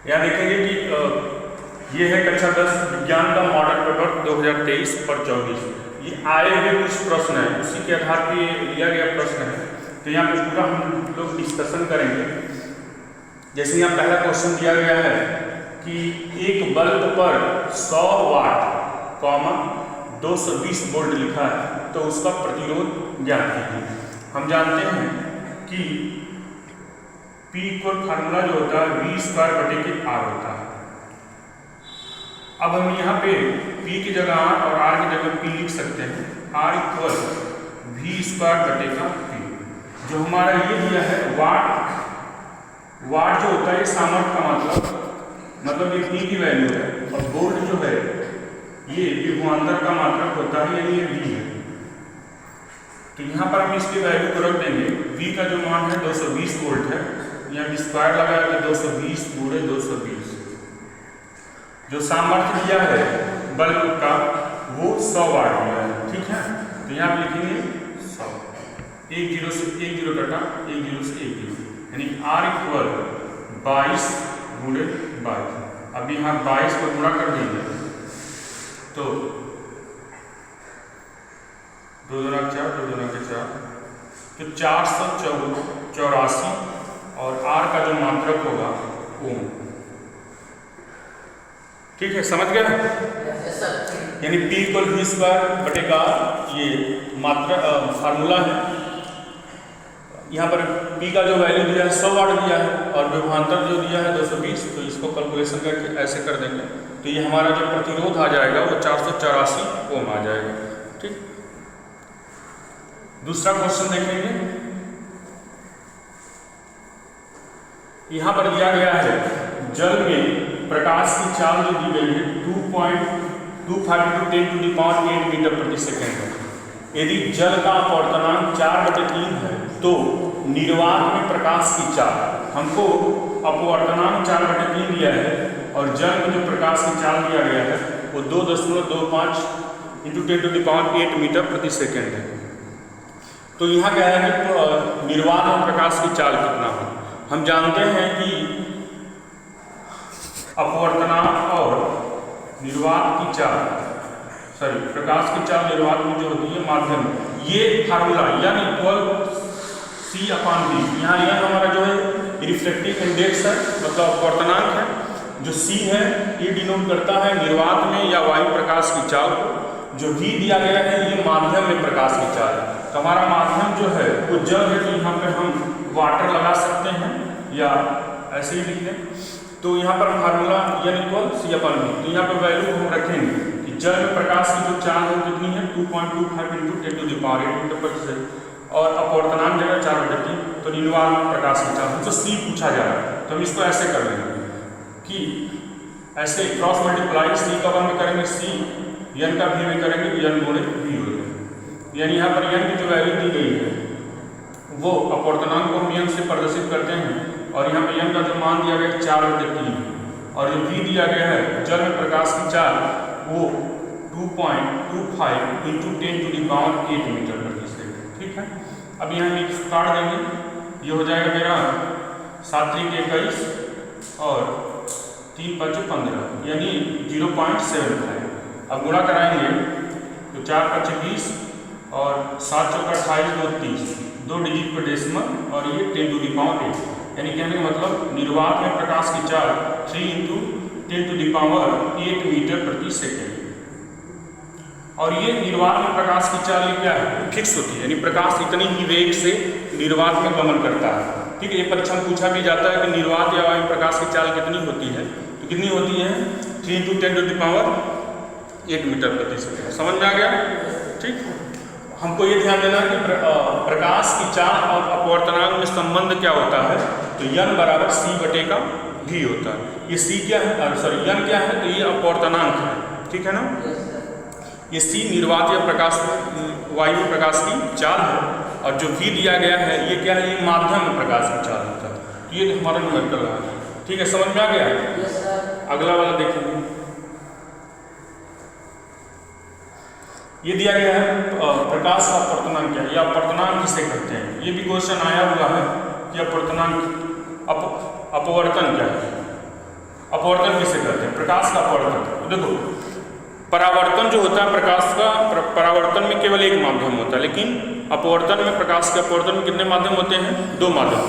यहाँ देखेंगे कि ये है कक्षा 10 विज्ञान का मॉडल पेपर 2023 और 24। ये आए हुए कुछ प्रश्न हैं, उसी के आधार पर लिया गया प्रश्न है। तो यहाँ पे पूरा हम लोग डिस्कशन करेंगे। जैसे यहाँ पहला क्वेश्चन दिया गया है कि एक बल्ब पर 100 वाट कॉमा 220 वोल्ट लिखा है, तो उसका प्रतिरोध ज्ञात कीजिए। हम जानते हैं कि P इक्वल फार्मूला जो होता है V²/R होता है। अब हम यहाँ पे P की जगह R और R की जगह P लिख सकते हैं। R equal V²/P। जो हमारा ये दिया है वाट जो होता है ये सामर्थ्य का मतलब ये P की वैल्यू है, और वोल्ट जो है ये विभवांतर का मात्रक होता है, यानी ये V है। तो यहाँ पर हम इसकी वैल्यू को रख देंगे। V का जो मान है 220 वोल्ट है, यहाँ V² लगाया तो 220 × 220। जो सामर्थ्य दिया है बल्ब का वो 100 वाट दिया है, ठीक है। तो यहाँ पर लिखेंगे 100, 1 0 से 1 0 कटा, 1 0 से 1 0, यानी R इक्वल 22 × 22। अब यहाँ 22 को गुणा कर देंगे तो 2 2 4, 2 2 4, तो 484, और R का जो मात्रक होगा ओम। ठीक है, समझ गए? यानी P इक्वल V²/R ये मात्रा फार्मूला है। यहाँ पर P का जो वैल्यू दिया है 100 वाट दिया है, और विभवांतर जो दिया है 220। तो इसको कैलकुलेशन करके ऐसे कर देंगे, तो ये हमारा जो प्रतिरोध आ जाएगा वो 484 ओम आ जाएगा। ठीक, दूसरा क्वेश्चन देखेंगे। यहाँ पर दिया गया है जल में प्रकाश की चाल जो दी गई है 2.25 × 10⁸ मीटर प्रति सेकेंड है। यदि जल का अपवर्तनांक 4/3 है तो निर्वात में प्रकाश की चाल, हमको अपवर्तनांक 4/3 दिया है और जल में जो प्रकाश की चाल दिया गया है वो 2.25 × 10⁸ मीटर प्रति सेकेंड है। तो यहाँ क्या है कि निर्वात में प्रकाश की चाल कितना हो। हम जानते हैं कि अपवर्तनांक और निर्वात की चाल, प्रकाश की चाल निर्वात में जो होती है माध्यम, ये फार्मूला यानी इक्वल C/V। यहाँ यह हमारा जो है रिफ्लेक्टिव इंडेक्स है, मतलब अपवर्तनांक है। जो C है ये डिनोट करता है निर्वात में या वायु प्रकाश की चाल को। जो V दिया गया है ये माध्यम में प्रकाश की चाल है। तो हमारा माध्यम जो है वो जल है, तो यहाँ पे हम वाटर लगा सकते हैं या ऐसे ही लिख दें। तो यहाँ पर फार्मूला यानी इक्वल C/V। तो यहाँ पर वैल्यू हम रखेंगे कि जल में प्रकाश की जो चाल है कितनी है 2.25 × 10⁸ मीटर प्रति सेकेंड, और अपवर्तनांक जगह 4/3। तो निर्वात में प्रकाश की चाल तो C पूछा जा रहा है, तो हम इसको ऐसे कर लेंगे कि ऐसे क्रॉस मल्टीप्लाई C का 1 में करेंगे C, N का V में करेंगे N × V हो जाएगा। यानी यहाँ पर N की जो वैल्यू दी गई है वो अपवर्तनांक को हम N से प्रदर्शित करते हैं, और यहाँ पे N का जो मान दिया गया है 4/3, और जो V दिया गया है जल में प्रकाश की चाल वो 2.25 × 10⁸ मीटर प्रति सेकेंड। ठीक है, अब यहाँ मिक्स काट देंगे, ये हो जाएगा मेरा 7 × 21 और 3 × 5 = 15, यानी 0.75। अब गुणा कराएंगे तो 4 × 5 = 20 और 7 × 4 = 28, 2 30, 2 डिजिट पर डेसिमल, और ये 10⁸, यानी कहने का मतलब निर्वात में प्रकाश की चाल 3 × 10⁸ मीटर प्रति सेकेंड। और ये निर्वात में प्रकाश की चाल क्या है, फिक्स होती है, यानी प्रकाश इतनी ही वेग से निर्वात में गमन करता है। ठीक है, ये परीक्षा में पूछा भी जाता है कि निर्वात या वायु प्रकाश की चाल कितनी होती है, तो कितनी होती है 3 × 10⁸ मीटर प्रति सेकेंड। समझ में आ गया? ठीक, हमको ये ध्यान देना है कि प्रकाश की चाल और अपवर्तनांक में संबंध क्या होता है, तो N = C/V होता है। ये C क्या है, N क्या है, तो ये अपवर्तनांक है। ठीक है ना, ये C निर्वात या प्रकाश वायु प्रकाश की चाल है, और जो V दिया गया है ये क्या है, ये माध्यम में प्रकाश की चाल होता है। तो ये हमारा न्यूमेरिकल है। ठीक है, समझ में आ गया? अगला वाला देखेंगे। ये दिया गया है प्रकाश का अपवर्तनांक क्या है, या अपवर्तनांक किसे कहते हैं। ये भी क्वेश्चन आया हुआ है कि अपवर्तनांक अपवर्तन क्या है। अपवर्तन किसे कहते हैं? प्रकाश का अपवर्तन। तो देखो परावर्तन जो होता है प्रकाश का, परावर्तन में केवल एक माध्यम होता है, लेकिन अपवर्तन में, प्रकाश के अपवर्तन में कितने माध्यम होते हैं? 2 माध्यम।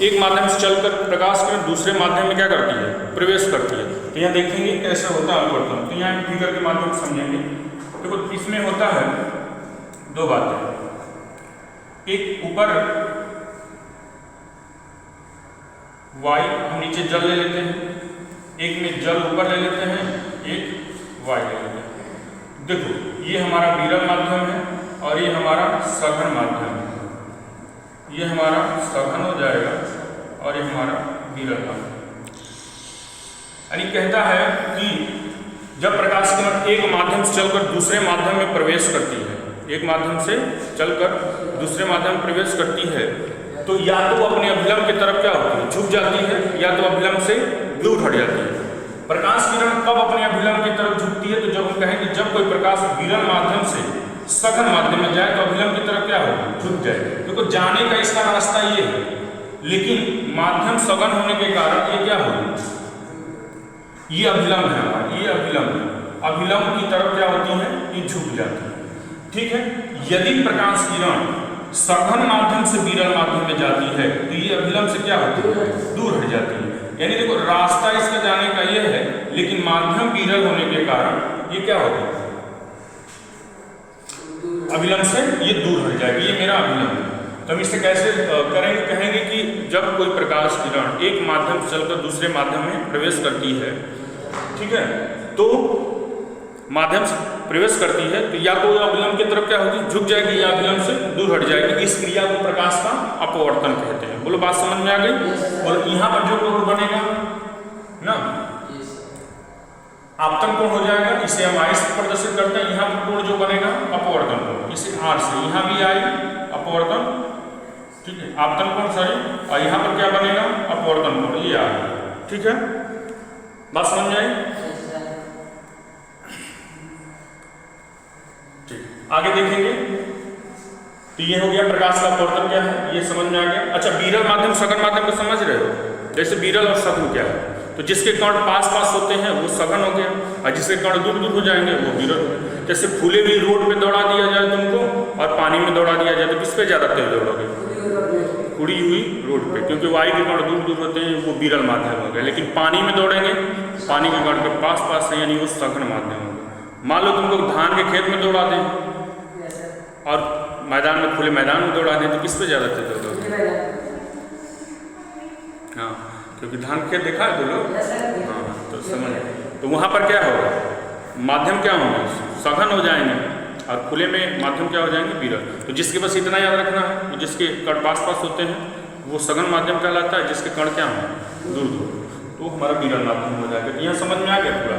एक माध्यम से चलकर प्रकाश किरण दूसरे माध्यम में क्या करती है? प्रवेश करती है। तो यहाँ देखेंगे कैसे होता है अपवर्तन। तो यहाँ फिगर के माध्यम से समझेंगे। देखो इसमें होता है 2 बातें, एक ऊपर वायु, हम नीचे जल ले लेते हैं, एक में जल ऊपर ले लेते हैं, एक वायु ले लेते हैं। देखो ये हमारा विरल माध्यम है और ये हमारा सघन माध्यम है। ये हमारा सघन हो जाएगा और ये हमारा विरल माध्यम। यानी कहता है कि जब प्रकाश किरण एक माध्यम से चलकर दूसरे माध्यम में प्रवेश करती है, एक माध्यम से चलकर दूसरे माध्यम में प्रवेश करती है, तो या तो अपने अभिलंब की तरफ क्या होती है? झुक जाती है, या तो अभिलंब से दूर हट जाती है। प्रकाश किरण कब अपने अभिलंब की तरफ झुकती है? तो जब हम कहें कि जब कोई प्रकाश विरल माध्यम से सघन माध्यम में जाए तो अभिलंब की तरफ क्या होगा? झुक जाए। देखो जाने का इसका रास्ता ये है, लेकिन माध्यम सघन होने के कारण ये क्या होगा? ये अभिलंब है हमारा, ये अभिलंब है, अभिलंब की तरफ क्या होती है? ये झुक जाती है। ठीक है। यदि प्रकाश किरण सघन माध्यम से विरल माध्यम में जाती है तो ये अभिलंब से क्या होती है? दूर हट जाती है। यानी देखो रास्ता इसका जाने का ये है, लेकिन माध्यम विरल होने के कारण ये क्या होगा? अभिलंब से ये दूर हट जाएगी। ये मेरा अभिलंब है। तो हम इसे कैसे करेंगे? कहेंगे कि जब कोई प्रकाश किरण एक माध्यम से चलकर दूसरे माध्यम में प्रवेश करती है, ठीक है, तो माध्यम से प्रवेश करती है तो या तो अभिलंब की तरफ क्या होगी? झुक जाएगी, या अभिलंब से दूर हट जाएगी। इस क्रिया को प्रकाश का अपवर्तन कहते हैं। बोलो बात समझ में आ गई? और यहाँ पर जो कोण बनेगा ना, आपतन कोण हो जाएगा, इसे हम आई से प्रदर्शित करते हैं। यहाँ पर कोण जो बनेगा अपवर्तन कोण, इसे आर से, यहाँ भी आई अपवर्तन, ठीक है, आपतन कोण सॉरी, और यहाँ पर क्या बनेगा? अपवर्तन कोण, ये आर। ठीक है, बात समझ में आई? आगे देखेंगे। तो ये हो गया प्रकाश का अपवर्तन क्या है, ये समझ में आ गया। अच्छा विरल माध्यम सघन माध्यम को समझ रहे हो? जैसे विरल और सघन क्या है? तो जिसके कण पास पास होते हैं वो सघन हो गया, और जिसके कण दूर दूर हो जाएंगे वो विरल हो गया। जैसे फूले हुई रोड पे दौड़ा दिया जाए तुमको और पानी में दौड़ा दिया जाए तो किस पे ज़्यादा तेज दौड़ोगे? उड़ी हुई रोड पे, क्योंकि वायु के कण दूर दूर होते हैं, वो विरल माध्यम हो गया। लेकिन पानी में दौड़ेंगे, पानी के कण के पास पास है, यानी वो सघन माध्यम हो गया। मान लो तुमको धान के खेत में दौड़ा दें और मैदान में, खुले मैदान में दौड़ा दें तो किस पे ज़्यादा तेज दौड़ोगे? हाँ, क्योंकि धान खेत देखा है तो लोग, हाँ, तो समझ। तो वहाँ पर क्या होगा? माध्यम क्या होंगे? सघन हो जाएंगे, और खुले में माध्यम क्या हो जाएंगे? विरल। तो जिसके बस इतना याद रखना है, तो जिसके कण पास पास होते हैं वो सघन माध्यम कहलाता है, जिसके कण क्या हों? दूर दूर, तो हमारा विरल माध्यम हो जाएगा। यहाँ समझ में आ गया पूरा?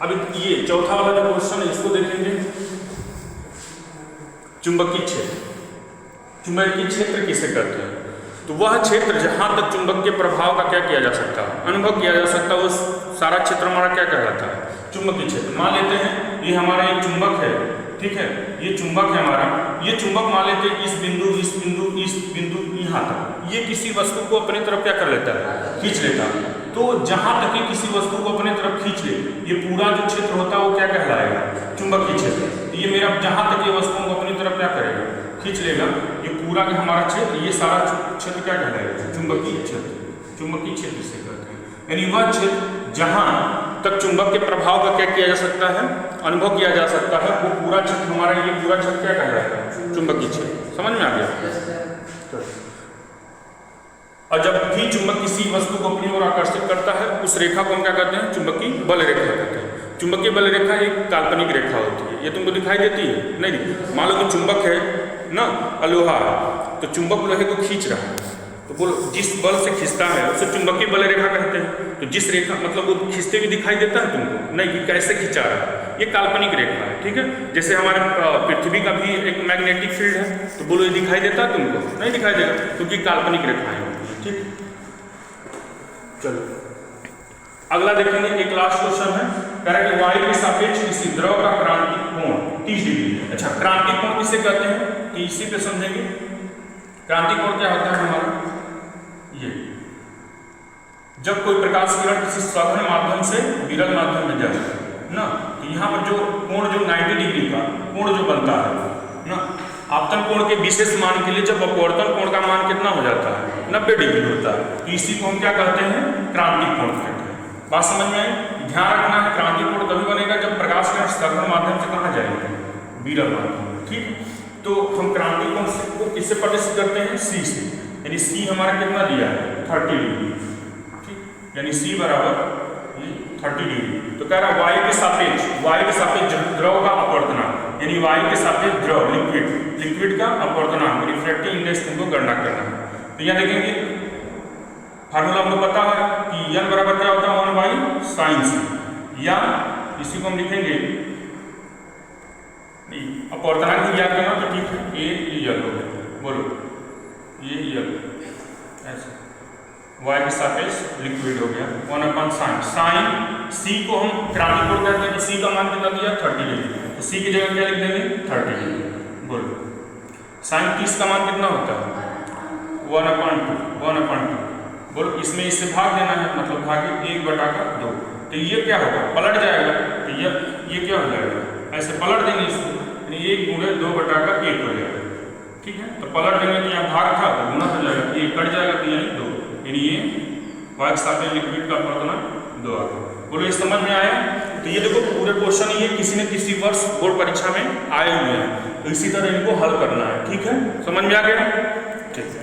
अब ये चौथा वाला जो क्वेश्चन है इसको देखेंगे। चुंबकीय क्षेत्र, चुंबकीय क्षेत्र किसे कहते हैं? तो वह क्षेत्र जहाँ तक चुंबक के प्रभाव का क्या किया जा सकता है? अनुभव किया जा सकता है, वो सारा क्षेत्र हमारा क्या कहलाता है? चुंबकीय क्षेत्र। मान लेते हैं ये हमारा एक चुंबक है, ठीक है, ये चुंबक है हमारा, ये चुंबक मान लेते हैं इस बिंदु, इस बिंदु, इस बिंदु, यहाँ तक ये किसी वस्तु को अपनी तरफ क्या कर लेता है? खींच लेता है। तो जहाँ तक ये किसी वस्तु को अपने तरफ खींच ले, ये पूरा जो क्षेत्र होता है वो क्या कहलाएगा? चुंबकीय क्षेत्र। तो ये मेरा जहाँ तक ये वस्तुओं को अपनी तरफ क्या करेगा? खींच लेगा। ये पूरा का हमारा क्षेत्र, ये सारा क्षेत्र क्या कहलाएगा? चुंबकीय क्षेत्र। चुंबकीय क्षेत्र से कहते हैं, यानी वह क्षेत्र जहाँ तक चुंबक के प्रभाव का क्या किया जा सकता है? अनुभव किया जा सकता है, वो पूरा क्षेत्र हमारा, ये पूरा क्षेत्र क्या कहलाएगा? चुंबकीय क्षेत्र। समझ में आ गया? और जब भी चुंबक किसी वस्तु को अपनी ओर आकर्षित करता है, उस रेखा को हम क्या कहते हैं? चुंबकीय बल रेखा कहते हैं। चुंबकीय बल रेखा एक काल्पनिक रेखा होती है, ये तुमको दिखाई देती है? नहीं। मान लो कि चुंबक है ना, लोहा, तो चुंबक लोहे को खींच रहा है, तो बोलो जिस बल से खींचता है उसे चुंबकीय बल रेखा कहते हैं। तो जिस रेखा मतलब वो खींचते हुए दिखाई देता है तुमको? नहीं, कि कैसे खींचा रहा है, ये काल्पनिक रेखा है। ठीक है, जैसे हमारे पृथ्वी का भी एक मैग्नेटिक फील्ड है, तो बोलो ये दिखाई देता है तुमको? नहीं दिखाई देगा, क्योंकि काल्पनिक रेखाएं होती है। ठीक, चलो अगला देखेंगे। एक लास्ट क्वेश्चन है, कह रहा है कि वायु के सापेक्ष किसी द्रव का क्रांतिक कोण 30 डिग्री है। अच्छा, क्रांतिक कोण किसे कहते हैं? कि इसी पे समझेंगे। क्रांतिक कोण क्या होता है हमारा? ये जब कोई प्रकाश किरण किसी सघन माध्यम से विरल माध्यम में जाए ना, तो यहाँ पर जो कोण जो 90 डिग्री का कोण जो बनता है ना, आपतन कोण के विशेष मान के लिए जब अपवर्तन कोण का मान कितना हो जाता है 90 डिग्री होता है, तो इसी को हम क्या कहते हैं, क्रांतिक कोण कहते हैं। बात समझ में आई? ध्यान रखना है क्रांतिक कोण तभी बनेगा जब प्रकाश किरण सघन माध्यम से कहाँ जाएगा, विरल माध्यम। ठीक, तो हम क्रांतिक कोण को किससे प्रदर्शित करते हैं, सी से, यानी सी हमारा कितना दिया है 30 डिग्री। ठीक, यानी सी बराबर 30 डिग्री। तो कह रहा वायु के सापेक्ष द्रव का अपवर्तनांक, यानी वायु के सापेक्ष द्रव लिक्विड का अपवर्तनांक रिफ्रैक्टिव इंडेक्स को गणना करना है। तो यहाँ देखेंगे फार्मूला हमको पता है कि n बराबर क्या होता है 1/sin, या इसी को हम लिखेंगे अपवर्तनांक ही याद करना तो ठीक है, ये यल हो गया, बोलो ये यल ऐसे वायु के सापेक्ष लिक्विड हो गया 1/sin। साइन सी को हम क्रांतिक कोण कहते हैं, तो सी का मान कितना दिया 30 डिग्री, तो सी की जगह क्या लिख देंगे 30 डिग्री। बोलो साइन 30 का मान कितना होता है 1/2। बोलो इसमें इससे भाग देना है, मतलब भागे 1/2, तो ये क्या होगा पलट जाएगा, तो ये क्या हो जाएगा, ऐसे पलट देंगे इसको, यानी 1 × 2/1 हो जाएगा। ठीक है, तो पलट देंगे तो यहाँ भाग था तो गुना हो जाएगा, ये कट जाएगा तो यानी 2, यानी ये वायु के सापेक्ष लिक्विड का अपवर्तनांक 2 आ गया। बोलो ये समझ में आया? तो ये देखो पूरे क्वेश्चन ये किसी न किसी वर्ष बोर्ड परीक्षा में आए हुए हैं, तो इसी तरह इनको हल करना है। ठीक है, समझ में आ गया? ठीक है।